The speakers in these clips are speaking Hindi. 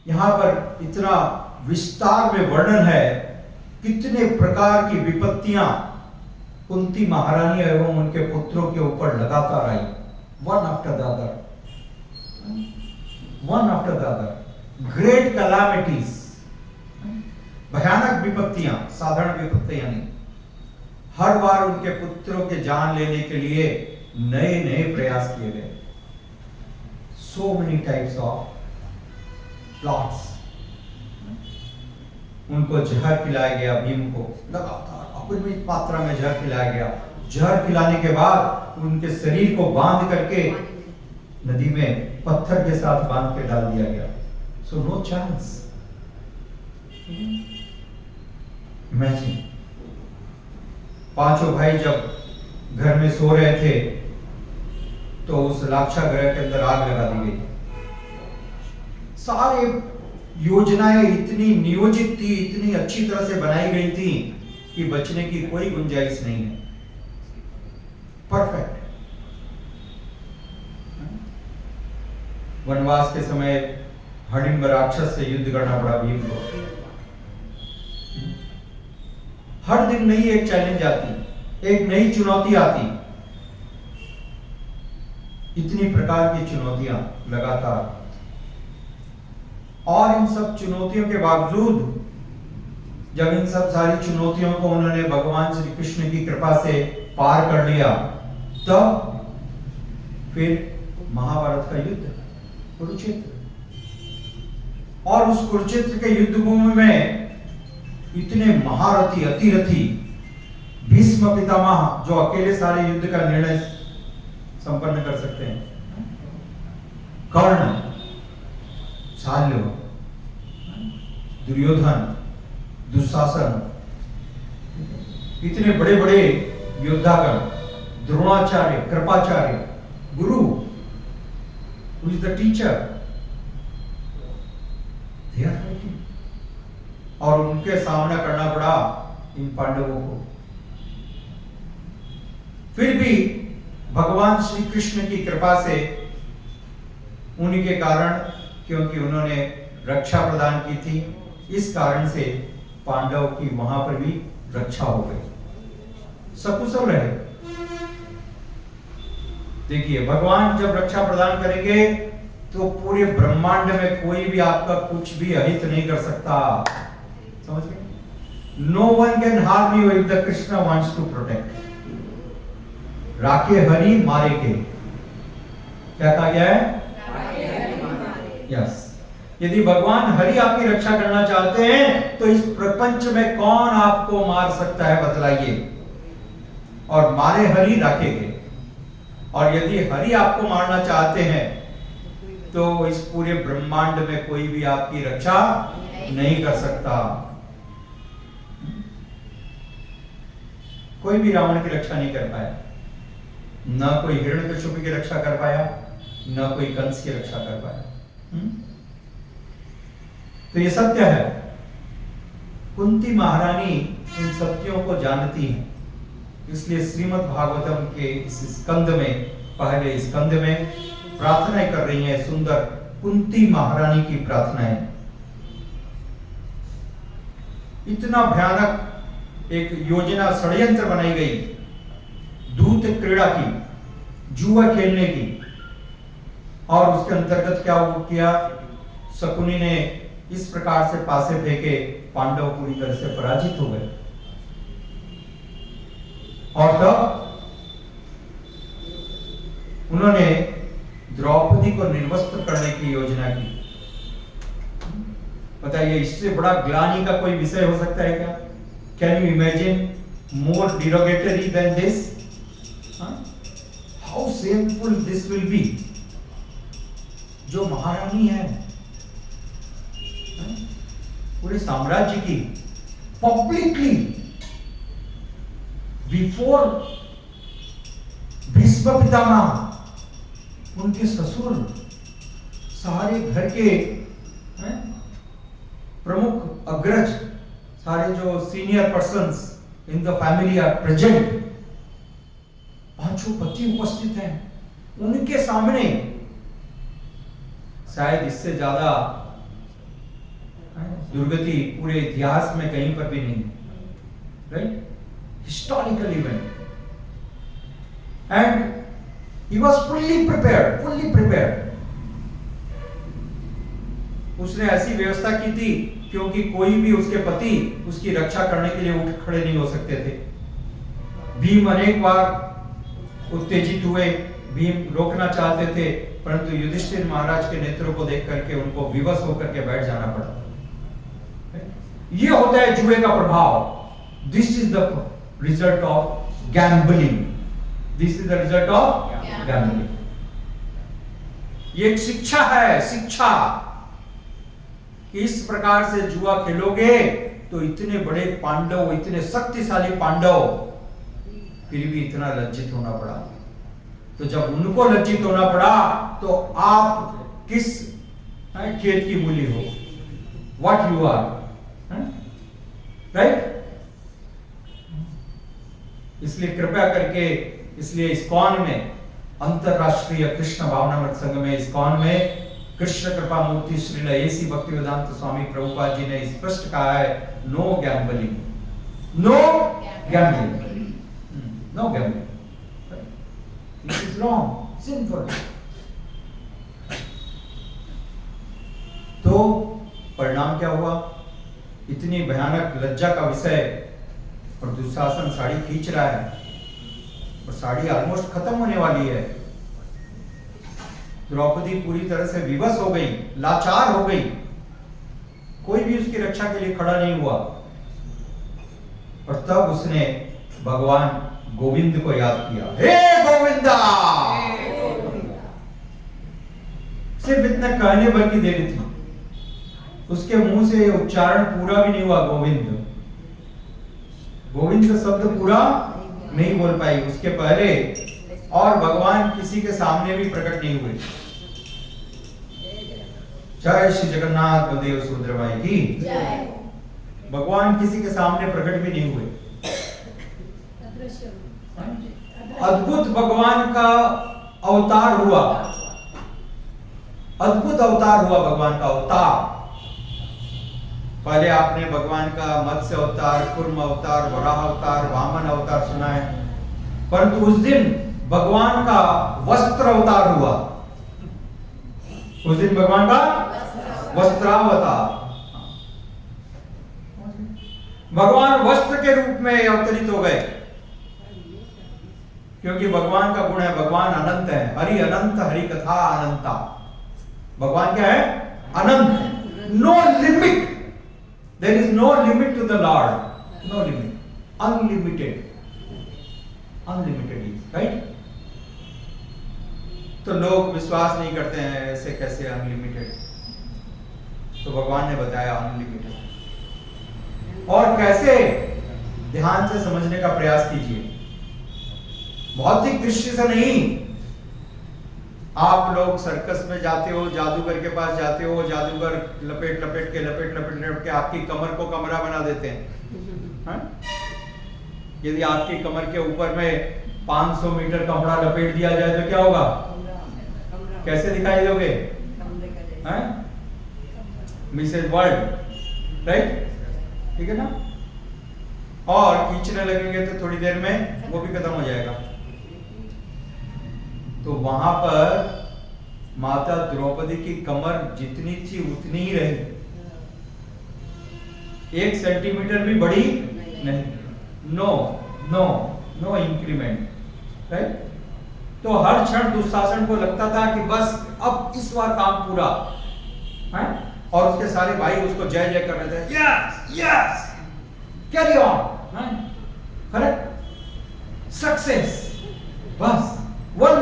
यहां पर इतना विस्तार में वर्णन है कितने प्रकार की विपत्तियां कुंती महारानी एवं उनके पुत्रों के ऊपर लगातार आई, one after the other, great calamities, भयानक विपत्तियां, साधारण विपत्तियां नहीं। हर बार उनके पुत्रों के जान लेने के लिए नए नए प्रयास किए गए। So many types of plots. उनको जहर खिलाया गया, भीम को लगातार अपरिमित मात्रा में जहर खिलाया गया। जहर खिलाने के बाद उनके शरीर को बांध करके नदी में पत्थर के साथ बांध के डाल दिया गया। So no chance. इमेजिन, पांचों भाई जब घर में सो रहे थे तो उस लाक्षागृह के अंदर आग लगा दी गई। सारे योजनाएं इतनी नियोजित थी, इतनी अच्छी तरह से बनाई गई थी कि बचने की कोई गुंजाइश नहीं है। परफेक्ट। वनवास के समय हडिम्ब राक्षस से युद्ध करना पड़ा भीम को। हर दिन नई एक चैलेंज आती, एक नई चुनौती आती। इतनी प्रकार की चुनौतियां लगातार, और इन सब चुनौतियों के बावजूद जब इन सब सारी चुनौतियों को उन्होंने भगवान श्री कृष्ण की कृपा से पार कर लिया, तब फिर महाभारत का युद्ध, कुरुक्षेत्र। और उस कुरुक्षेत्र के युद्ध भूमि में इतने महारथी, अतिरथी, भीष्म पितामह जो अकेले सारे युद्ध का निर्णय संपन्न कर सकते हैं, कर्ण, शाल्य, दुर्योधन, दुशासन, इतने बड़े बड़े योद्धागण, द्रोणाचार्य, कृपाचार्य, गुरु, who is the teacher, they are fighting। और उनके सामना करना पड़ा इन पांडवों को। फिर भी भगवान श्री कृष्ण की कृपा से, उन्हीं के कारण, क्योंकि उन्होंने रक्षा प्रदान की थी, इस कारण से पांडव की वहां पर भी रक्षा हो गई, सकुशल रहे। देखिए, भगवान जब रक्षा प्रदान करेंगे तो पूरे ब्रह्मांड में कोई भी आपका कुछ भी अहित नहीं कर सकता। समझ गए? No one can harm you if the Krishna wants to protect. राखे हरि मारे के, क्या कहा गया है? यस। यदि भगवान हरि आपकी रक्षा करना चाहते हैं तो इस प्रपंच में कौन आपको मार सकता है, बतलाइए। और मारे हरि राखेंगे। और यदि हरि आपको मारना चाहते हैं तो इस पूरे ब्रह्मांड में कोई भी आपकी रक्षा नहीं कर सकता। कोई भी रावण की रक्षा नहीं कर पाया, ना कोई हिरण्यकश्यप की रक्षा कर पाया, ना कोई कंस की रक्षा कर पाया। तो ये सत्य है। कुंती महारानी इन सत्यों को जानती है, इसलिए श्रीमद् भागवतम के इस स्कंद में, पहले स्कंद में प्रार्थनाएं कर रही हैं, सुंदर कुंती महारानी की प्रार्थनाएं। इतना भयानक एक योजना, षड्यंत्र बनाई गई दूत क्रीड़ा की, जुआ खेलने की। और उसके अंतर्गत क्या किया, शकुनी ने इस प्रकार से पासे फेंके, पांडव पूरी तरह से पराजित हो गए। और तब उन्होंने द्रौपदी को निर्वस्त्र करने की योजना की। बताइए, इससे बड़ा ग्लानि का कोई विषय हो सकता है क्या? Can you imagine more derogatory than this? How shameful this will be. जो महारानी है पूरे साम्राज्य की, पब्लिकली बिफोर भीष्म पितामह, उनके ससुर, सारे घर के प्रमुख अग्रज, सारे जो senior persons in the family are present, पांचों पति उपस्थित हैं, उनके सामने शायद इससे ज्यादा दुर्गति पूरे इतिहास में कहीं पर भी नहीं, right? Historical event, and he was fully prepared. उसने ऐसी व्यवस्था की थी क्योंकि कोई भी उसके पति उसकी रक्षा करने के लिए उठ खड़े नहीं हो सकते थे। भीम अनेक बार उत्तेजित हुए, भीम रोकना चाहते थे, परंतु युधिष्ठिर महाराज के नेत्रों को देख करके उनको विवश होकर के बैठ जाना पड़ा। ये होता है जुए का प्रभाव। This is the result of gambling. This is the result of gambling. ये एक शिक्षा है, शिक्षा। इस प्रकार से जुआ खेलोगे तो इतने बड़े पांडव, इतने शक्तिशाली पांडव, फिर भी इतना लज्जित होना पड़ा। तो जब उनको लज्जित होना पड़ा तो आप किस खेत की मूली हो? What you are, right? इसलिए कृपया करके, इसलिए इस्कॉन में, अंतरराष्ट्रीय कृष्ण भावनामृत संघ में, इस्कॉन में कृष्ण कृपा मूर्ति श्रील एसी भक्तिवेदांत स्वामी प्रभुपाद जी ने स्पष्ट कहा है, no gambling, no gambling, no gambling. This is wrong, sinful. तो परिणाम क्या हुआ? इतनी भयानक लज्जा का विषय, और दुशासन साड़ी खींच रहा है और साड़ी ऑलमोस्ट खत्म होने वाली है। द्रौपदी पूरी तरह से विवश हो गई, लाचार हो गई, कोई भी उसकी रक्षा के लिए खड़ा नहीं हुआ। और तब उसने भगवान गोविंद को याद किया, हे गोविंदा। सिर्फ इतना कहने भर की देरी थी, उसके मुंह से उच्चारण पूरा भी नहीं हुआ, गोविंद। गोविंद शब्द पूरा नहीं बोल पाई उसके पहले, और भगवान किसी के सामने भी प्रकट नहीं हुए। जय श्री जगन्नाथ बलदेव सुभद्रा माई की जय। भगवान किसी के सामने प्रकट भी नहीं हुए। अद्भुत भगवान का अवतार हुआ, अद्भुत अवतार हुआ भगवान का अवतार। पहले आपने भगवान का मत्स्य अवतार, कूर्म अवतार, वराह अवतार, वामन अवतार सुना है, परंतु उस दिन भगवान का वस्त्र अवतार हुआ। उस दिन भगवान का वस्त्रावतार, भगवान वस्त्र के रूप में अवतरित हो गए, क्योंकि भगवान का गुण है, भगवान अनंत है। हरि अनंत, हरि कथा अनंता। भगवान क्या है? अनंत, no limit. There is no limit to the lord, no limit, unlimited, unlimited, right? तो लोग विश्वास नहीं करते हैं, ऐसे कैसे अनलिमिटेड? तो भगवान ने बताया अनलिमिटेड। और कैसे? ध्यान से समझने का प्रयास कीजिए, भौतिक दृष्टि से नहीं। आप लोग सर्कस में जाते हो, जादूगर के पास जाते हो, जादूगर लपेट लपेट के आपकी कमर को कमरा बना देते हैं। यदि आपकी कमर के ऊपर में 500 मीटर कपड़ा लपेट दिया जाए तो क्या होगा? कैसे दिखाई दोगे? Mrs World, right? ठीक है ना? और खींचने लगेंगे तो थोड़ी देर में वो भी खत्म हो जाएगा। तो वहां पर माता द्रौपदी की कमर जितनी थी उतनी ही रही, 1 सेंटीमीटर भी बड़ी नहीं, no no no increment, right? तो हर क्षण दुशासन को लगता था कि बस अब इस बार काम पूरा है, और उसके सारे भाई उसको जय जय कर रहे थे, yes yes carry on, correct, success, बस one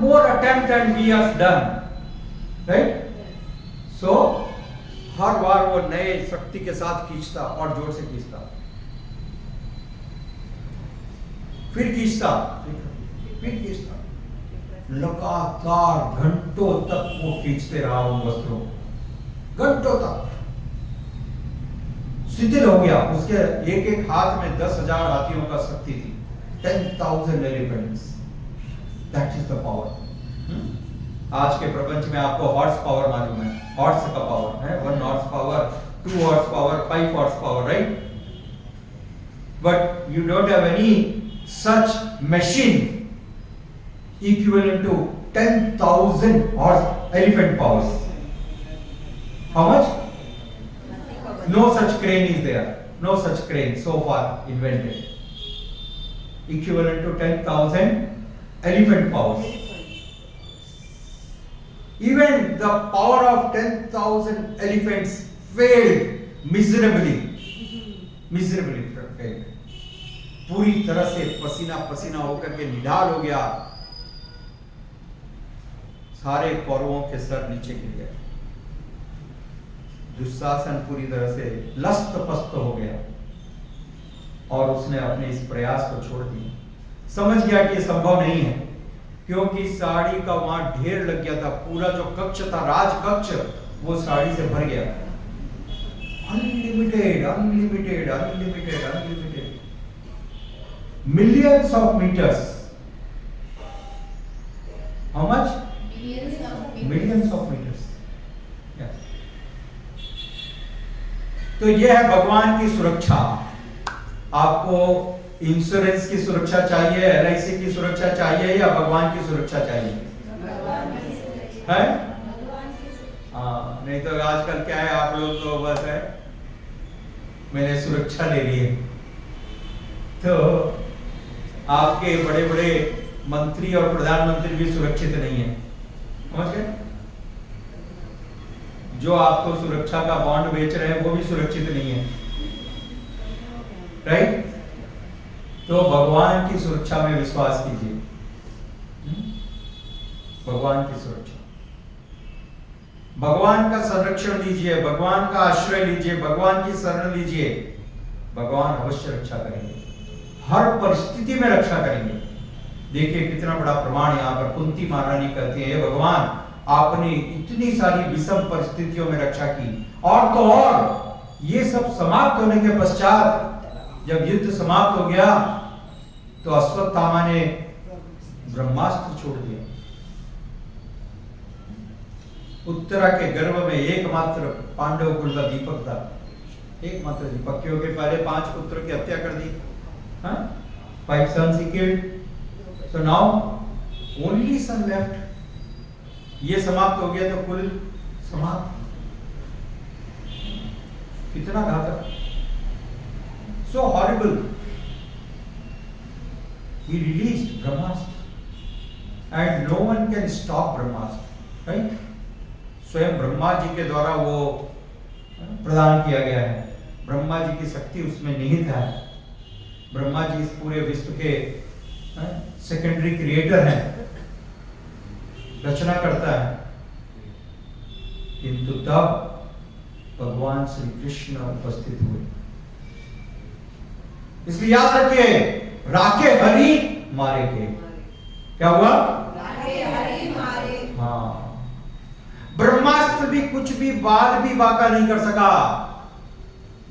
more attempt and we are done, right? So हर बार वो नए शक्ति के साथ खींचता और जोर से खींचता, फिर खींचता, फिर खींचता, लगातार घंटों तक वो खींचते रहा उन वस्त्रों, घंटों तक। शिथिल हो गया, उसके एक एक हाथ में 10,000 हाथियों का शक्ति थी, 10,000 elephants, that is the power. आज के प्रपंच में आपको हॉर्स पावर मालूम है, हॉर्स का पावर है, 1 horse power, 2 horse power, 5 horse power, right? But you don't have any such machine equivalent to 10,000 horse elephant powers. How much? No such crane is there. No such crane so far invented. Equivalent to 10,000 elephant powers. Even the power of 10,000 elephants failed miserably. Miserably failed. पूरी तरह से पसीना पसीना होकर के निढाल हो गया, सारे कौरवों के सर नीचे गिर गए, दुशासन पूरी तरह से लस्त पस्त हो गया और उसने अपने इस प्रयास को छोड़ दिया। समझ गया कि ये संभव नहीं है, क्योंकि साड़ी का वहां ढेर लग गया था, पूरा जो कक्ष था, राज कक्ष, वो साड़ी से भर गया। Unlimited unlimited unlimited unlimited, millions of metres. How much? Millions of metres. तो यह है भगवान की सुरक्षा। आपको इंश्योरेंस की सुरक्षा चाहिए, एलआईसी की सुरक्षा चाहिए, या भगवान की सुरक्षा चाहिए? है? हाँ, नहीं तो आजकल क्या है, आप लोग तो बस है मैंने सुरक्षा ले ली है, तो आपके बड़े बड़े मंत्री और प्रधानमंत्री भी सुरक्षित नहीं है, समझ गए? जो आपको सुरक्षा का बॉन्ड बेच रहे हैं वो भी सुरक्षित नहीं है, राइट? तो भगवान की सुरक्षा में विश्वास कीजिए, भगवान की सुरक्षा, भगवान का संरक्षण लीजिए, भगवान का आश्रय लीजिए, भगवान की शरण लीजिए, भगवान अवश्य रक्षा करेंगे, हर परिस्थिति में रक्षा करेंगे। देखिए कितना बड़ा प्रमाण यहाँ पर कुंती महारानी कहती है, भगवान आपने इतनी सारी विषम परिस्थितियों में रक्षा की, और तो और ये सब समाप्त होने के पश्चात जब युद्ध समाप्त हो गया तो अश्वत्थामा ने ब्रह्मास्त्र छोड़ दिया। उत्तरा के गर्भ में एकमात्र पांडव कुल का दीपक था, एकमात्र दीपक, क्योंकि पहले 5 पुत्र की हत्या कर दी, 5 sons he killed, so now only son left। ये समाप्त हो गया तो कुल समाप्त। कितना घातक, so horrible। He released Brahmastra and no one can stop Brahmastra, right? स्वयं ब्रह्मा जी के द्वारा वो प्रदान किया गया है, ब्रह्मा जी की शक्ति उसमें निहित है। ब्रह्मा जी इस पूरे विश्व के सेकेंडरी क्रिएटर हैं, रचना करता है, किंतु तब भगवान श्री कृष्ण उपस्थित हुए। इसलिए याद रखिए, राखे हरि मारे के, क्या हुआ? राखे हरि मारे। हाँ, ब्रह्मास्त्र भी कुछ भी बाल भी बाका नहीं कर सका।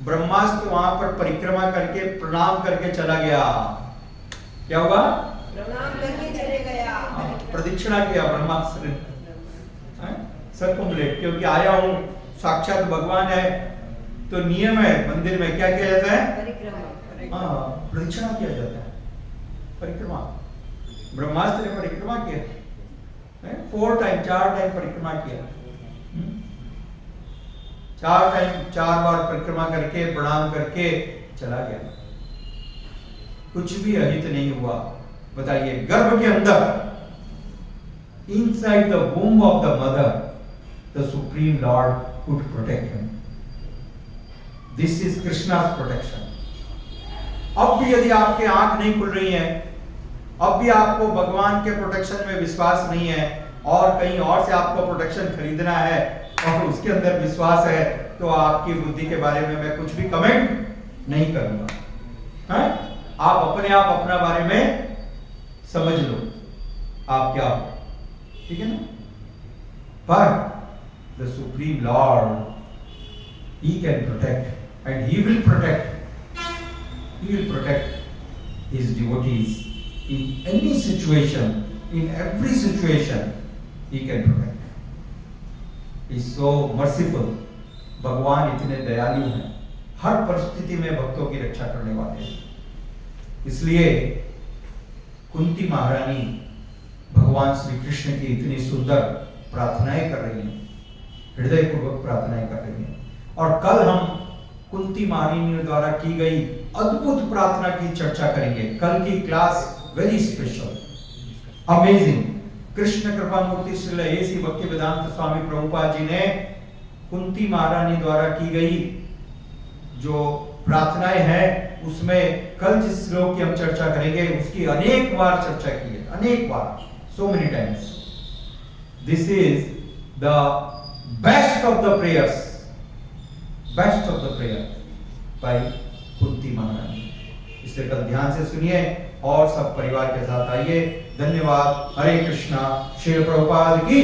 ब्रह्मास्त्र वहां पर परिक्रमा करके प्रणाम करके चला गया। क्या हुआ? प्रणाम करके चले गया, प्रदक्षिणा किया ब्रह्मास्त्र ने, सर्कमलेट, क्योंकि आया हूं, साक्षात भगवान है, तो नियम है मंदिर में क्या किया जाता है? परिक्रमा। हाँ, प्रदक्षिणा किया जाता है, परिक्रमा। ब्रह्मास्त्र ने परिक्रमा किया, 4 टाइम परिक्रमा किया, 4 बार परिक्रमा करके प्रणाम करके चला गया, कुछ भी अहित नहीं हुआ। बताइए, गर्भ के अंदर, inside the womb of the mother, the supreme lord could protect him. This is Krishna's protection. अब भी यदि आपके आंख नहीं खुल रही है, अब भी आपको भगवान के प्रोटेक्शन में विश्वास नहीं है, और कहीं और से आपको प्रोटेक्शन खरीदना है और उसके अंदर विश्वास है, तो आपकी बुद्धि के बारे में मैं कुछ भी कमेंट नहीं करूंगा। आप अपने आप अपना बारे में समझ लो, आप क्या हो, ठीक है ना? पर the supreme Lord, he can protect and he will protect, he will protect his devotees in any situation, in every situation, He can protect. He is so merciful. भगवान इतने दयालु हैं, हर परिस्थिति में भक्तों की रक्षा करने वाले हैं। इसलिए कुंती महारानी भगवान श्री कृष्ण की इतनी सुंदर प्रार्थनाएं कर रही हैं, हृदय पूर्वक प्रार्थनाएं कर रही हैं। और कल हम कुंती महारानी द्वारा की गई अद्भुत प्रार्थना की चर्चा करेंगे। कल की class very special, amazing. Krishna कृपा मूर्ति श्रील ऐसी भक्ति वेदांत स्वामी प्रभुपाद जी ने कुंती महारानी द्वारा की गई जो प्रार्थनाएं हैं, उसमें कल जिस श्लोक की हम चर्चा करेंगे उसकी अनेक बार चर्चा की है, अनेक बार, so many times. This is the best of the prayers, best of the prayer by Kunti महारानी। इसलिए कल ध्यान से सुनिए और सब परिवार के साथ आइए। धन्यवाद। हरे कृष्णा। श्रील प्रभुपाद की